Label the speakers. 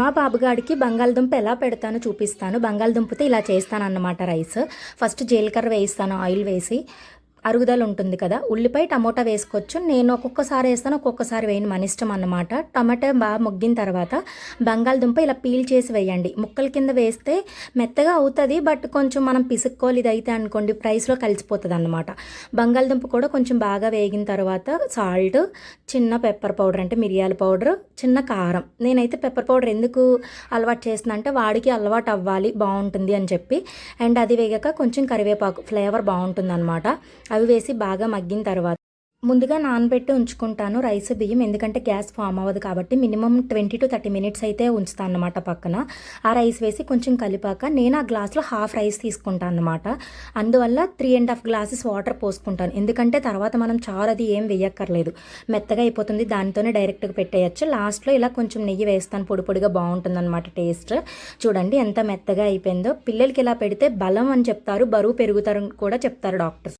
Speaker 1: మా బాబుగాడికి బంగాళదుంప ఎలా పెడతానో చూపిస్తాను. బంగాళదుంపతో ఇలా చేస్తానన్నమాట రైస్. ఫస్ట్ జీలకర్ర వేయిస్తాను ఆయిల్ వేసి. అరుగుదల ఉంటుంది కదా, ఉల్లిపాయ టమోటా వేసుకోవచ్చు. నేను ఒక్కొక్కసారి వేస్తాను, ఒక్కొక్కసారి వేయను, మన ఇష్టం అన్నమాట. టమాటా బాగా మొగ్గిన తర్వాత బంగాళదుంప ఇలా పీల్ చేసి వేయండి. ముక్కల కింద వేస్తే మెత్తగా అవుతుంది, బట్ కొంచెం మనం పిసుక్కోవాలి. ఇది అయితే అనుకోండి రైస్లో కలిసిపోతుంది అన్నమాట. బంగాళదుంప కూడా కొంచెం బాగా వేగిన తర్వాత సాల్ట్, చిన్న పెప్పర్ పౌడర్ అంటే మిరియాల పౌడర్, చిన్న కారం. నేనైతే పెప్పర్ పౌడర్ ఎందుకు అలవాటు చేస్తున్నా అంటే వాడికి అలవాటు అవ్వాలి, బాగుంటుంది అని చెప్పి. అండ్ అది వేగాక కొంచెం కరివేపాకు, ఫ్లేవర్ బాగుంటుంది అనమాట. అవి వేసి బాగా మగ్గిన తర్వాత ముందుగా నానబెట్టి ఉంచుకుంటాను రైస్ బియ్యం, ఎందుకంటే గ్యాస్ ఫామ్ అవ్వదు కాబట్టి మినిమం 20 to 30 minutes అయితే ఉంచుతాను అనమాట పక్కన. ఆ రైస్ వేసి కొంచెం కలిపాక నేను ఆ గ్లాస్లో హాఫ్ రైస్ తీసుకుంటాను అనమాట. అందువల్ల 3.5 glasses వాటర్ పోసుకుంటాను, ఎందుకంటే తర్వాత మనం చారు అది ఏం వేయక్కర్లేదు, మెత్తగా అయిపోతుంది, దానితోనే డైరెక్ట్గా పెట్టేయచ్చు. లాస్ట్లో ఇలా కొంచెం నెయ్యి వేస్తాను, పొడి పొడిగా బాగుంటుంది అనమాట టేస్ట్. చూడండి ఎంత మెత్తగా అయిపోయిందో. పిల్లలకి ఇలా పెడితే బలం అని చెప్తారు, బరువు పెరుగుతారని కూడా చెప్తారు డాక్టర్స్.